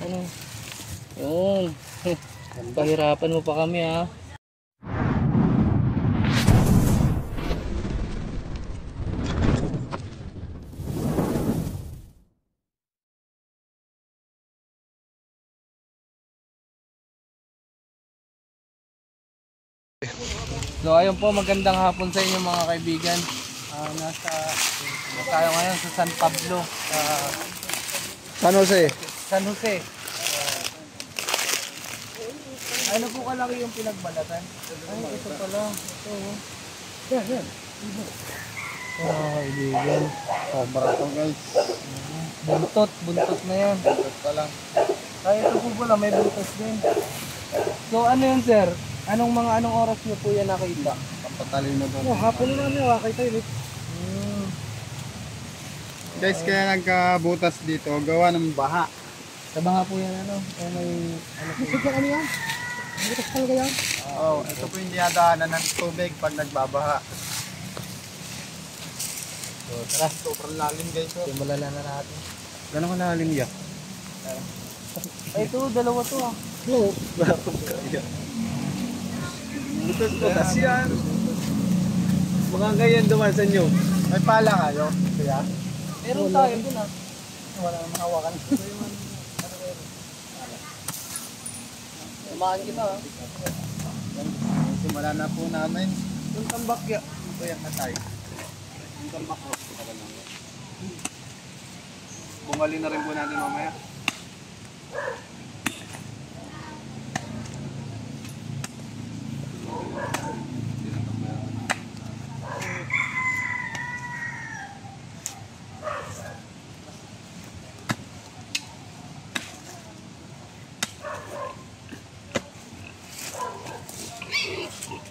Ano? Yun. Pahirapan mo pa kami ha. So ayun po, magandang hapon sa inyo mga kaibigan. Nasa tayo ngayon sa San Pablo, San Jose. San Jose. Ano po kalaki yung pinagbalatan? Ay, ito pala. Ito. Yan. Mga kaibigan. Sobra to guys. Buntot na yan. Buntot pa lang. Ay, ito po pala, may butas din. So ano yun sir? Anong oras niyo po yan nakita? Papatalino doon. Hapon na namin nakita yun. Guys, kaya nagkabutas dito, gawa ng baha. Sa baha po yan ano? O may ano po? Gusto ano yan? Butas talaga yan? Oo, ito po yung dinadaanan ng tubig pag nagbabaha. So tara, Sobrang lalim guys. simulan na natin. Gano'ng kalalim yan? Ay ito, dalawa to ah. Oo. Butas yan. Mga ganyan duman sa inyo. May pala kayo, kuya? Meron tayo dun ah. Wala namang hawakan. Samahan kita ah. Simula na po namin. Yung tambak ya. Ito yan na tayo. Yung tambak ko. Bungali na rin po natin mamaya.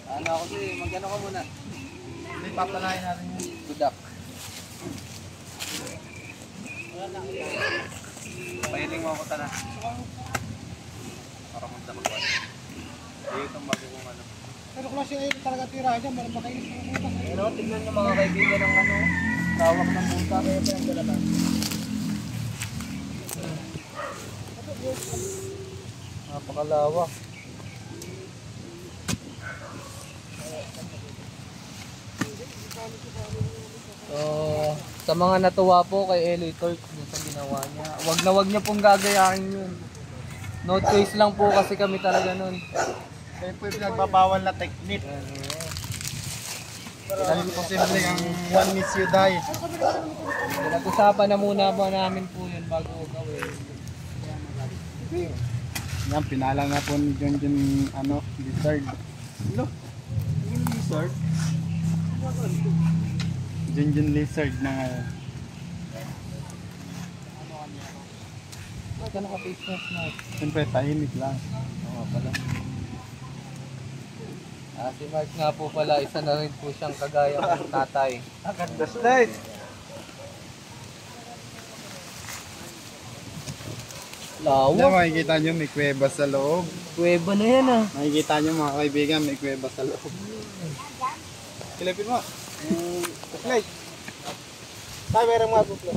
Ano ako si, magano ka muna. Hindi, papalahin natin yun. Budak. Pahiling mo ako tala. Para magda magwan. Dito ang magiging ano. Pero klase ay talaga tira dyan, meron ba kayo? Ano, tignan nyo mga kaibigan ng ano, tawak ng buta kaya pinagdalatan. Napakalawak. So, sa mga natuwa po kay Eloy Torch sa ginawa niya, wag niya pong gagayahin yun. No choice lang po kasi kami talaga nun. Kaya po yung pinagbabawal na technique. Dahil posible ang one miss you die. Pinag-usapan na muna po namin po yun bago gawin. Yan, pinala na po ni Junjun ano, lizard. Ano? Yung lizard? Junjun lizard na ngayon. Ba't ka naka-face mask na? Siyempre, tahimik lang. Oo pala. Si Mark nga po pala, isa na rin po siyang kagaya ng tatay. Ang ganda slide! Yan, Lawak! makikita nyo may kuweba sa loob. Kuweba na yan ah. Makikita nyo mga kaibigan, may kuweba sa loob. Kilapin mo. Slide. Tayo meron mga buklo.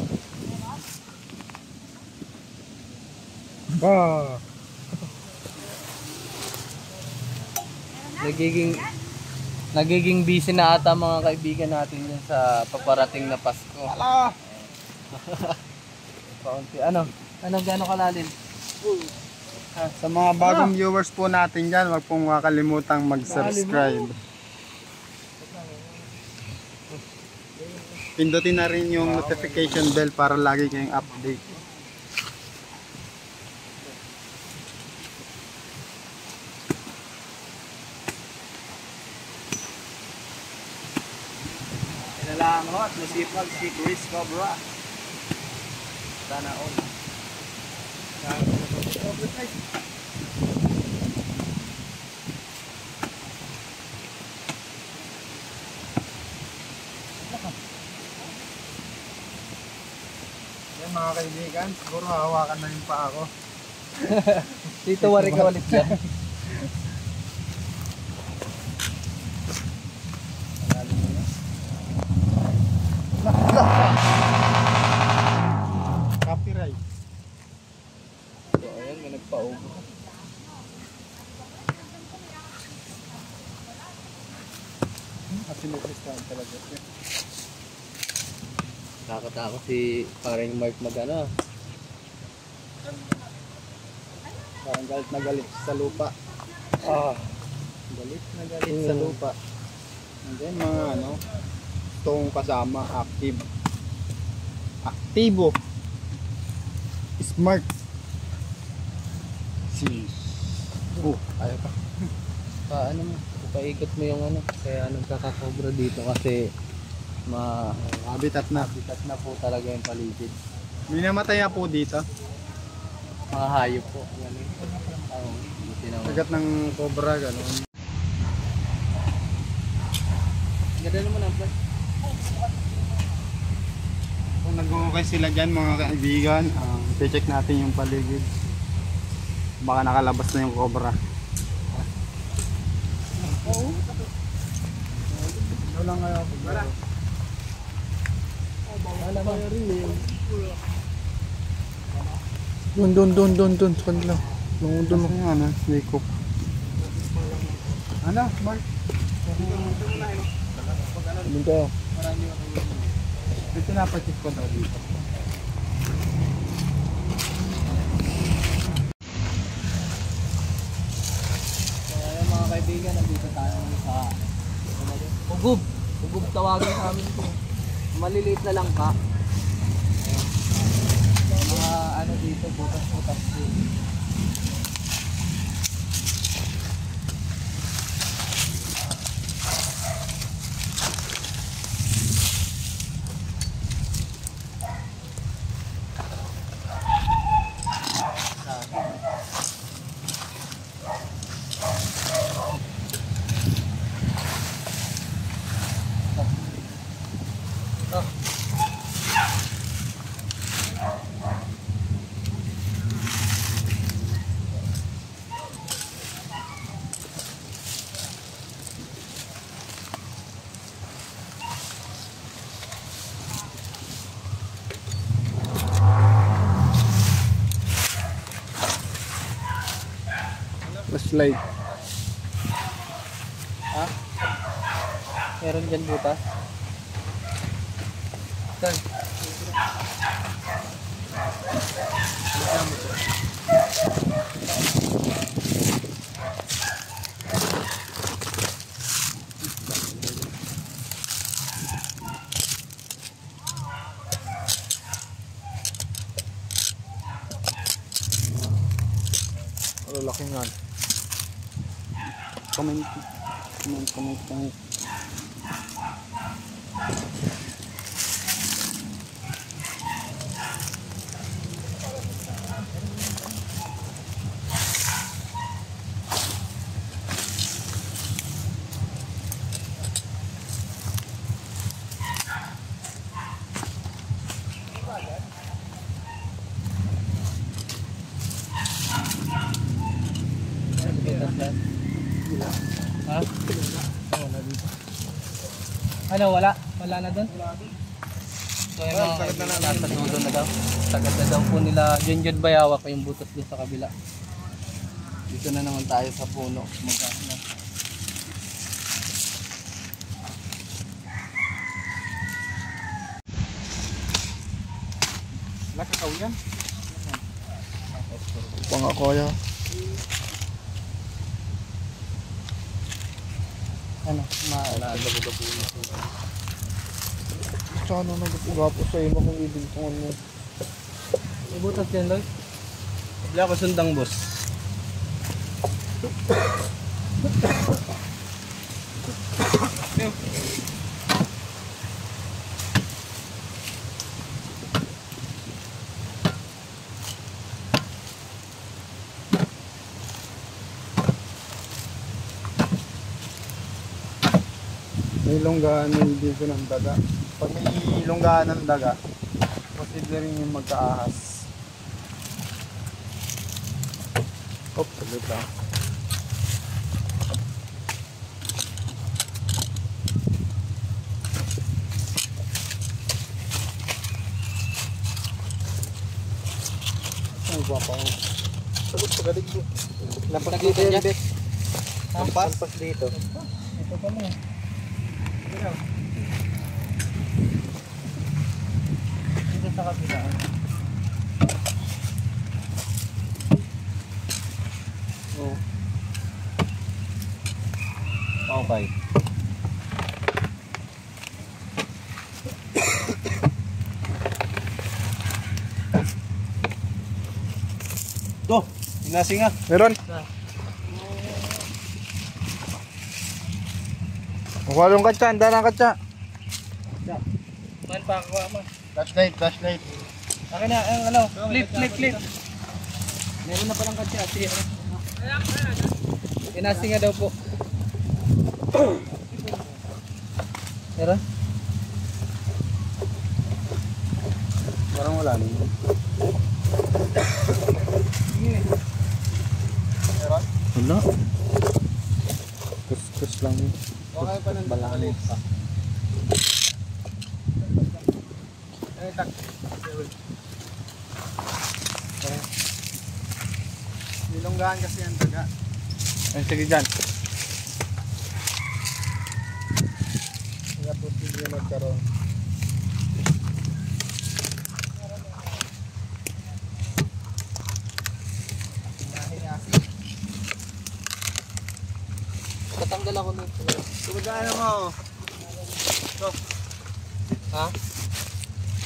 Bah! Nagiging busy na ata mga kaibigan natin yun sa paparating na Pasko. Ala! Kaunti. Ano gano'ng kalalim? Sa mga bagong viewers po natin dyan, huwag pong makalimutang mag-subscribe. Pindutin na rin yung notification bell para lagi kayong update. Kailangan mo at masipag si Chris Cobra. Sana all. Yan mga kaibigan, siguro hawakan na yung pa ako. Dito wari ka ulit dyan. Copyright. So, ayan paubos. Kasi may listahan talaga. Nakakatakot si parang Mark magana. Parang galit na galit sa lupa. Ah. Galit na galit sa lupa. And then mga ano, itong kasama, active. Aktibo. Smart. Si. Ayaw pa. Paano mo? Paikot mo yung ano. Kaya nagkakakobra dito kasi Habitat na. habitat na po talaga yung paligid. May namatay na po dito. Mga hayop po. Yan eh. Buti naman. Sagat ng cobra, gano'n. Ganda naman ang plan. Kung nag-uukay sila dyan mga kaibigan, check natin yung paligid. Baka nakalabas na yung cobra. Ano lang ngayon? Doon. Sa kanila. Doon mo ano, Jacob. Ano, Mark? Doon tayo. Ito napacheck ko daw dito. Kaya mga kaibigan, nandito tayo sa Ugub. Ugub tawagin sa amin ito. Maliliit na lang ka. Mga ano dito, butas-butas din. Flashlight. Ha? Meron dyan butas? Saan? Laki nga. Comment. Butas yan? Ha? Ano, wala? Wala na doon? So yung mga kaibigan, nasa dulo na daw. Sagad na daw po nila Junjun Bayawak yung butas doon sa kabila. Dito na naman tayo sa puno. Magkano. Lakakaw yan. Pangakoya. Ano? Maalala-labo po na. Tsaka nung nag-ugapo sa ima kung ibintungan mo. May butas yan, Loy? Wala ko sundang boss. May longgaan na dito ng daga. Pag may longgaan ng daga, posible rin yung magkaahas. Oh, saglit lang. Ay, guwapa ko. Sagot sa galig mo. Lampas dito yan, Bet. Lampas dito. Ito pa mo. Dito sa kabila. Oo. Okay. To, inasi nga. Meron. Makuha katsa, ang dalang katsa. Man, pakakuha mo. Flashlight, flashlight. Akin na, ang ano, flip. Meron na palang katsi, ati. Inasi nga daw po. Meron? Parang wala naman. Meron? Wala. Kus lang yun. Okay pa ng balahanin pa. Eh, tak. Nilonggahan kasi ang taga. Ay, sige dyan. Kaya posible magkaroon. Tatanggal ako nun. Kumagana mo. Ito. Ha?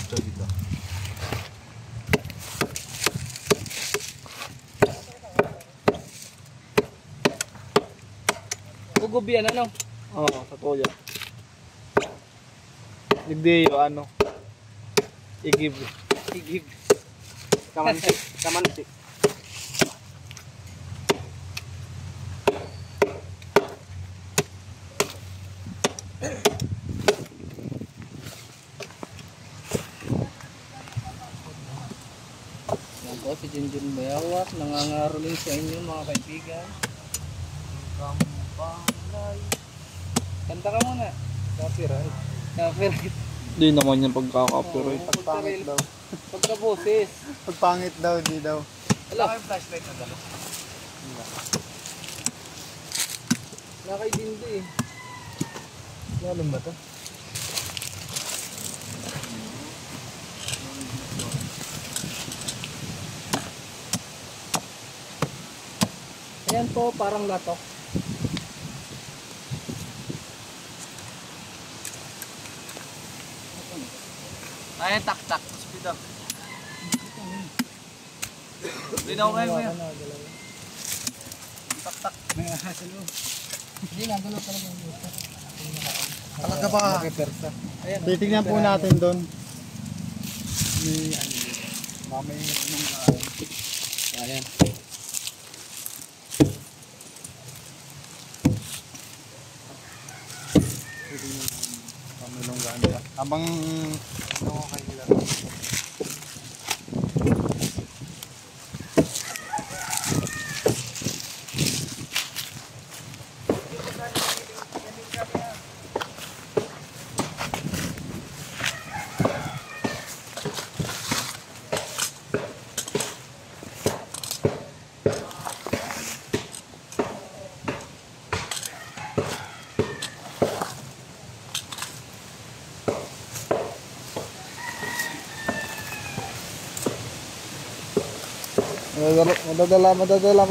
Ito dito. Gugubi yan, ano? Oo, sa tuya. Hindi yung ano. Igib. Kamansi. Kamansi. Yan po, si Junjun Bayawak. Nangangaroling sa inyo, mga kaibigan. Kanta ka muna. Copyright. Copyright. Hindi naman yung pagkaka-copyright. Pagpangit daw. Pagka-boses. Pagpangit daw, di daw. Ala, Flashlight na dala. nakaidindi eh. Lalong ba ito? Ayan po, parang latok. Ay, tak-tak. Speed up. Binaw kayo kuya. Tak-tak. May ahas sa loob. Hindi, nagulo talaga yung luto. Talaga ba? Nakapersa. Ayan. Titignan po natin doon. May ano yun. Mamay nung Ayan. pamilonggaan pa. Habang ano kayo lang.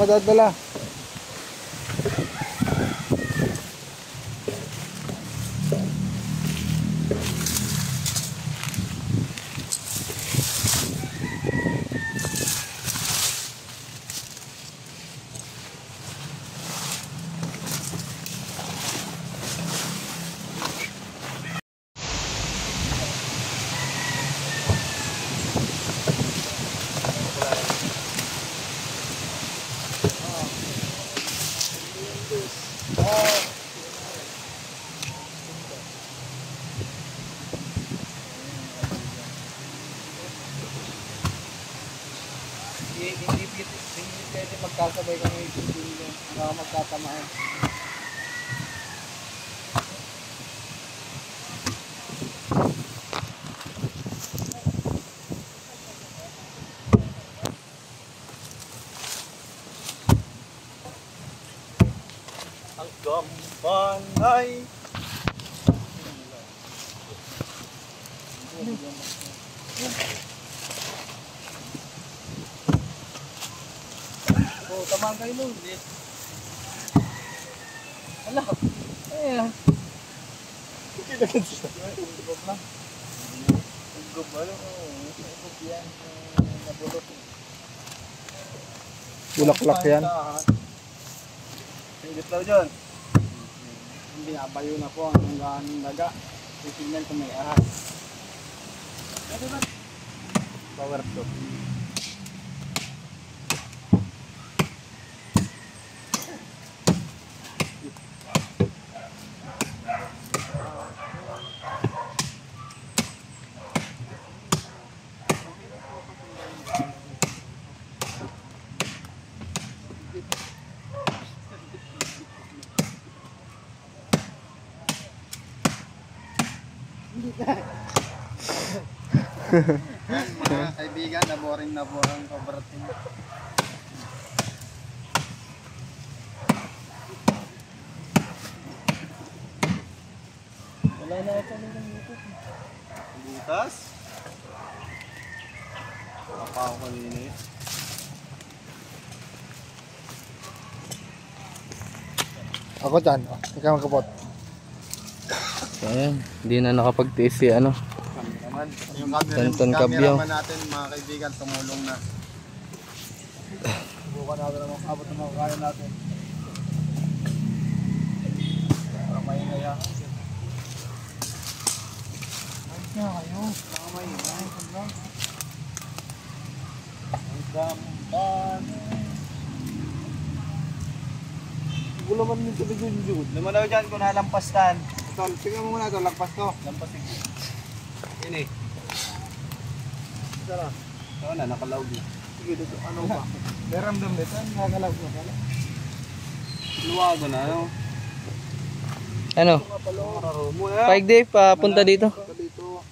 Madadala. Hindi pwede magkasabay kami yung baka magkatamaan. Sampanay. Oh, tamaan kayo nun. Wala. Ayan. Bulaklak yan. Singit daw dyan. Hindi, abayo na po ang hanggang daga. Titignan kung may ahas. Power to. Mga kaibigan, naboring na po ang cooperating. Wala na ito ng YouTube. Butas. Kapaw kanina eh. Ako dyan. Oh, ikaw magkapot. So ayan, hindi na nakapagtiis si ano. Cameraman. Yung Tonton Cabyo. cameraman natin, mga kaibigan, tumulong na. Bukan natin ang abot ng mga kaya natin. Para maingay ha. Ayos nga kayo. Para maingay. Ang dampan. Gulaman yung tubig yung Jude. Lima daw dyan kung nalampastan. Ito, tingnan mo muna ito, lampas to. Lampas ito. Yun eh. Ito na. Ito na, nakalaog na. Sige, dito, ano ba? May ramdam dito, nakakalaog na pala. Luwago na, ano? Ano? Muna. Pike Day, papunta dito. Dito.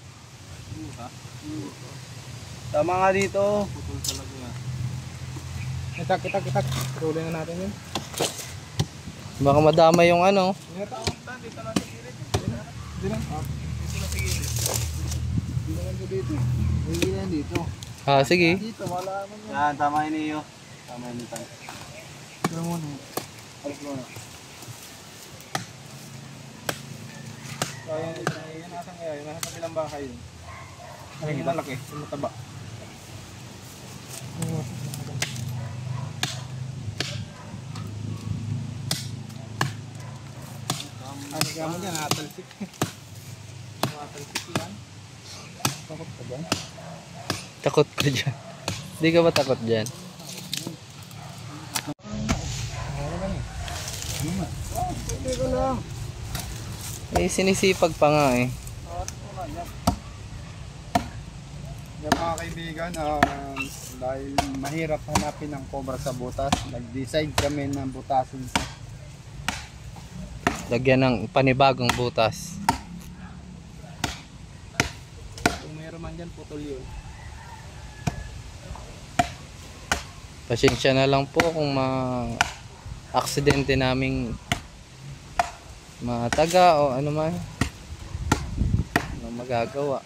Tama nga dito. Putol talaga nga. Itak. Tuloy na natin yun. Baka madama yung ano. Dito lang sa gilid. Dito lang. Dito lang sa gilid. Dito lang sa dito. Hindi lang dito. Ah, sige. Dito, wala naman yan. Yan, tama yun iyo. Tama yun ito. Ito muna. Alis muna. So, yan nasan kaya? Yung nasa kabilang bahay yun. Ay, yung malaki. Yung mataba. Ano kaya mo dyan? Natalsik. Natalsik yan. Takot ka ba? Takot ka dyan. Hindi ka ba takot dyan? Teka lang. Eh, sinisipag pa nga eh. Yan mga kaibigan, dahil mahirap hanapin ang cobra sa butas, nag-decide kami ng butasin. Lagyan ng panibagong butas. Kung mayroon man dyan, putol yun. Pasensya na lang po kung ma-aksidente naming mataga o ano man. Ano magagawa.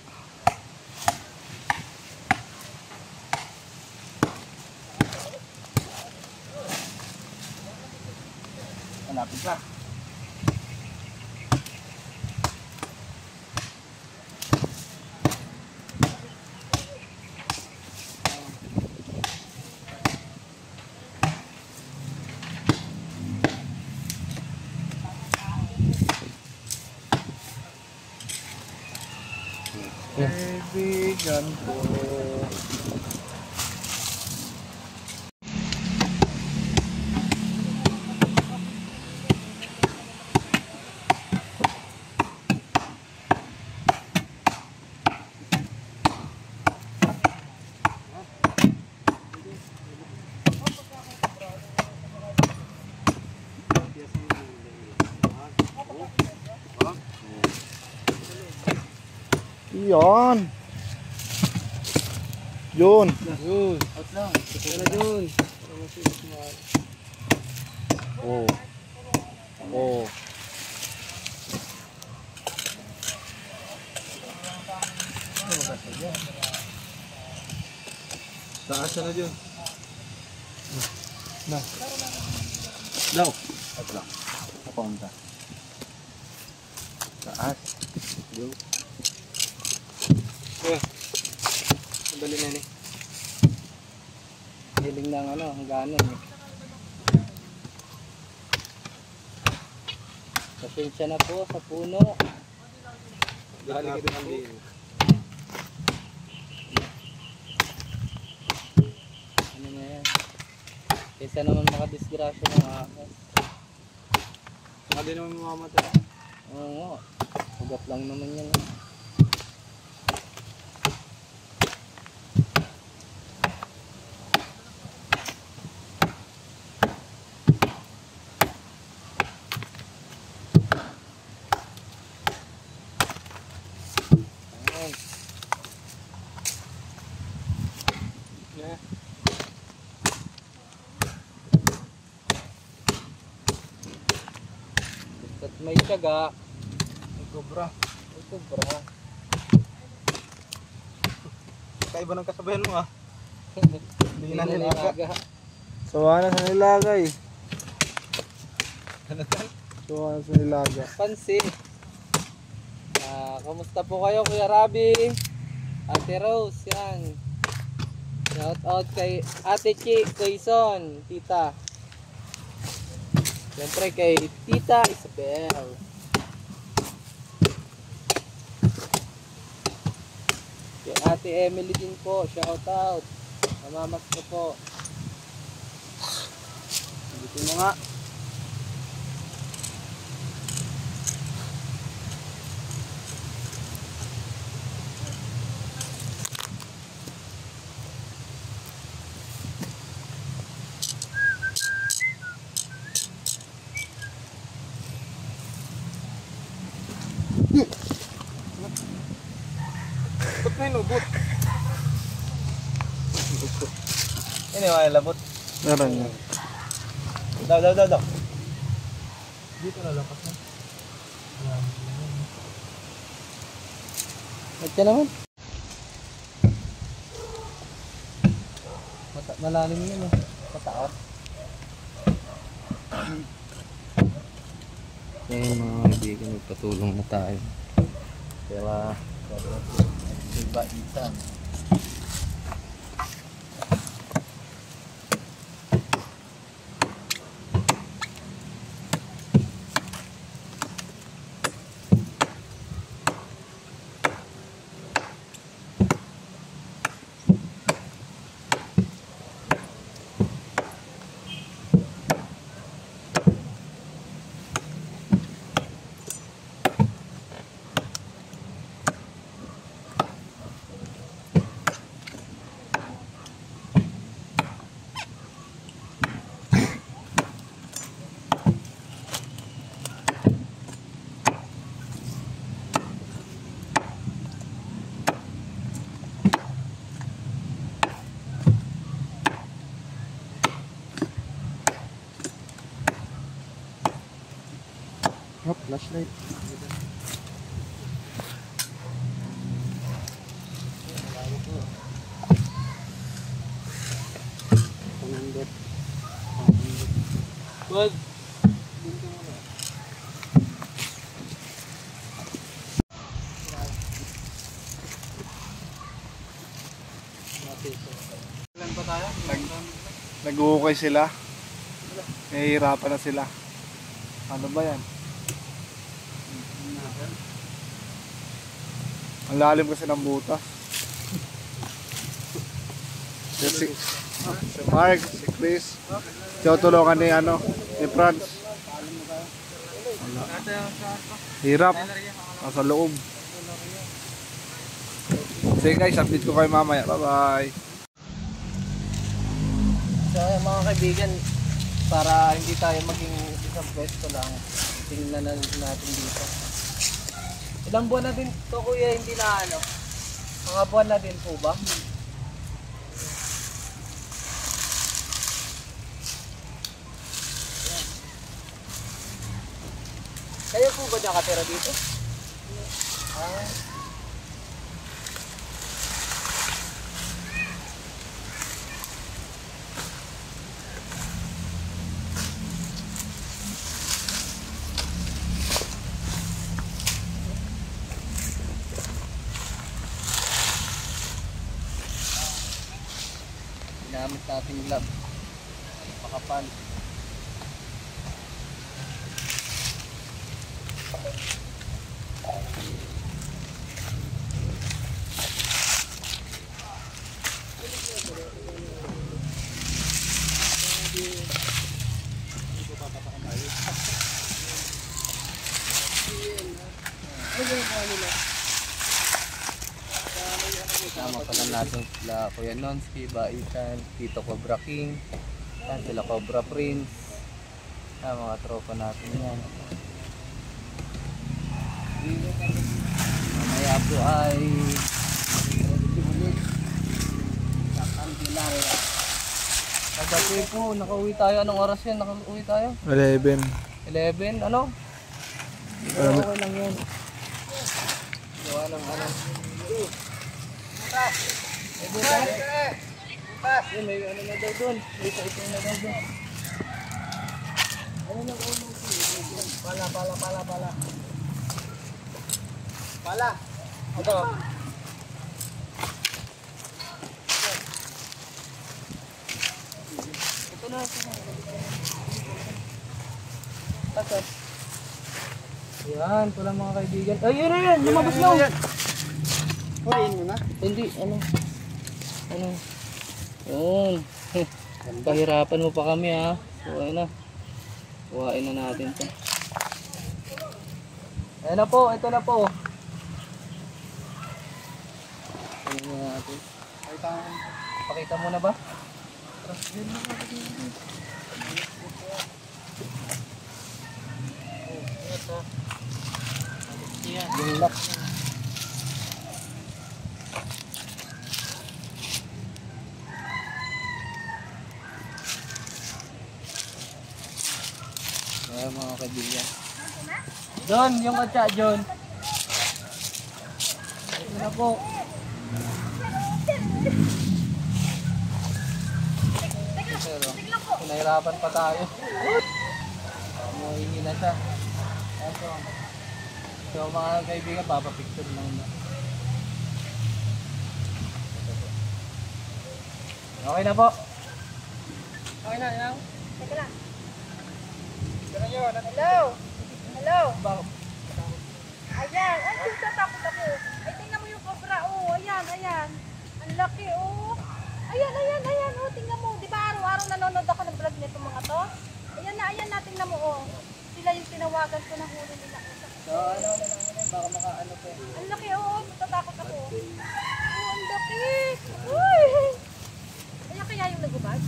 Hanapin ka. Kaibigan ko. Yan. Yun. Yun. Out lang. Ito na dun. Oh. Oo. Taas na dyan. Na. Daw. At lang. Papunta. Taas. Go. Ang dali na yun. Hiling ng ano, hangganan eh. Pasensya na po sa puno. Galing ito ang din. Ano na yan? Kaysa naman makadisgrasya ng ahas. Saka din naman mamamatay. Oo nga. Ugat lang naman yan. Ayan. Yeah. Basta't may tiyaga, May cobra. may kubra. Kaiba ng kasabayan mo ah. Hindi na Hindi nilaga. Sawa na sa nilaga eh. Ano tan? Sawa na sa nilaga. Pansin. Kamusta po kayo, Kuya Rabi? Ate Rose, yan. Shout out kay Ate Chi, Quezon, Tita. Siyempre kay Tita Isabel. Kay Ate Emily din po, shout out. Mamamas ko po. Dito mo nga. Ba't may lubot? Ano yung labot? Meron yan. Daw. Dito na lakas na. Ito naman. Malalim yun eh. Pataas. Ngayon mga kaibigan, magpatulong na tayo. Kaya iba isan. Oh, flashlight. Wag. Ilan pa tayo? Nag-uukay sila. Nahihirapan na sila. Ano ba yan? Ang lalim kasi ng butas. Si Mark, si Chris. Tutulungan ni ni Franz. Hirap. Nasa loob. Sige guys, update ko kayo mamaya. Bye-bye. So mga kaibigan, para hindi tayo maging isang pwesto lang, tingnan na natin dito. Ilang buwan na din to kuya, hindi na ano? Mga buwan na din po ba? mo ba dyan katira dito? Ginamit natin yung lab. Pakapal. Kasama pa lang natin sila Kuya Nonsky, Baitan, Tito Cobra King, yan sila Cobra Prince, mga tropa natin yan. Mamaya po ay kagabi po, nakauwi tayo. Anong oras yan? Nakauwi tayo? 11. 11, ano? Okay lang yun. Gawa ng ano. May butas. Yun, may ano na daw doon. May ito na daw doon. Ano na ulo? Pala. Pala. Ito. Ito na. Pasok. Yan, pala mga kaibigan. Ay, yan. Lumabas na. Kuhain mo na. Hindi, ano? Yun. Pahirapan mo pa kami ha. Kuhain na natin ito. Ayan na po, ito na po. Ayan na natin. Pakita mo na ba? Yung lock. Ayan mga kaibigan. John, yung katsa, John. Ito na po. Pero, pinahirapan pa tayo. Muhingi na siya. Ito. So mga kaibigan, papapicture lang na. Okay na po. Okay na, yan. Teka lang. Hello? Hello? Ayan. Ay, tatakot ako. Ay, tingnan mo yung cobra. Oh, ayan. Ang laki, oh. Ayan. Oh, tingnan mo. Di ba araw-araw nanonood ako ng vlog nito mga to? Ayan na. Tingnan mo, oh. Sila yung tinawagan ko na huli nila. So, ano na lang yun, baka makaano po. Ang laki, oh. Tatakot ako. Oh, ang laki. Uy! Kaya yung nagubad?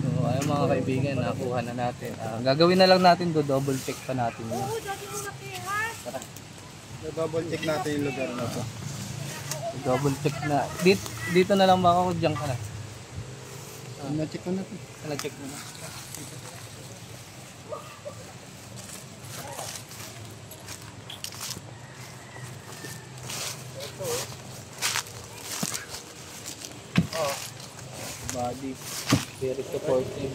So, ayun mga kaibigan, nakuha na natin. Gagawin na lang natin double check pa natin yun. Oo, dati yung laki, ha? Tara. Double check natin yung lugar na to. Double check na. Dito na lang baka kung dyan ka na. Na-check ko na to. Check mo na. Body, very supportive.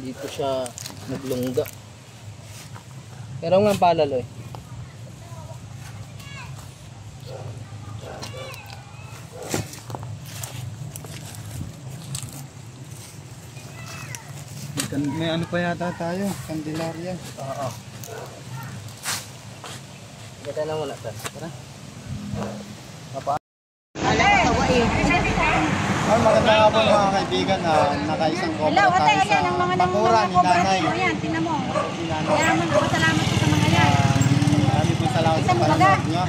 Dito siya naglungga. Pero nga palalo eh. May ano pa yata tayo, Candelaria. Oo. Gata na muna, sir. Tara. Maganda nga po mga kaibigan na nakaisang cobra Hello, ate, tayo sa ayan, ang mga bakuran ni cobra nanay. dito. Ayan, tingnan mo. Si nanay. Salamat po sa mga yan. Marami po salamat sa panonood nyo.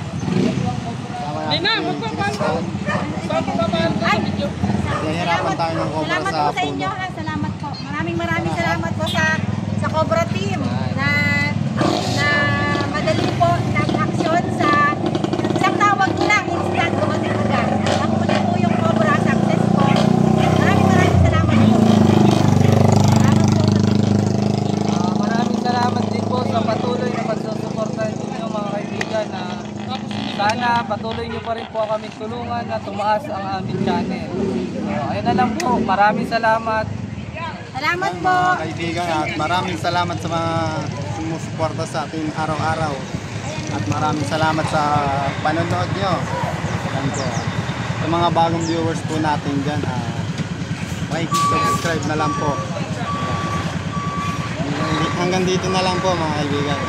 Nahihirapan Nagkaroon tayo ng cobra Salamat sa po sa inyo. puno. Ha? Salamat po. Maraming salamat po sa Cobra Team na madali po nag-action sa isang tawag ko lang, instant dumating agad. Nakuha po yung Cobra, success po. Maraming salamat po. Salamat po sa inyo. Maraming salamat din po sa patuloy na pagsusuporta ninyo mga kaibigan na sana patuloy nyo pa rin po kami tulungan na tumaas ang aming channel. So, ayun na lang po. Maraming salamat. Salamat po. Mga kaibigan, at maraming salamat sa mga sumusuporta sa ating araw-araw. At maraming salamat sa panonood nyo. Yan po. Sa mga bagong viewers po natin dyan, subscribe na lang po. Hanggang dito na lang po mga kaibigan.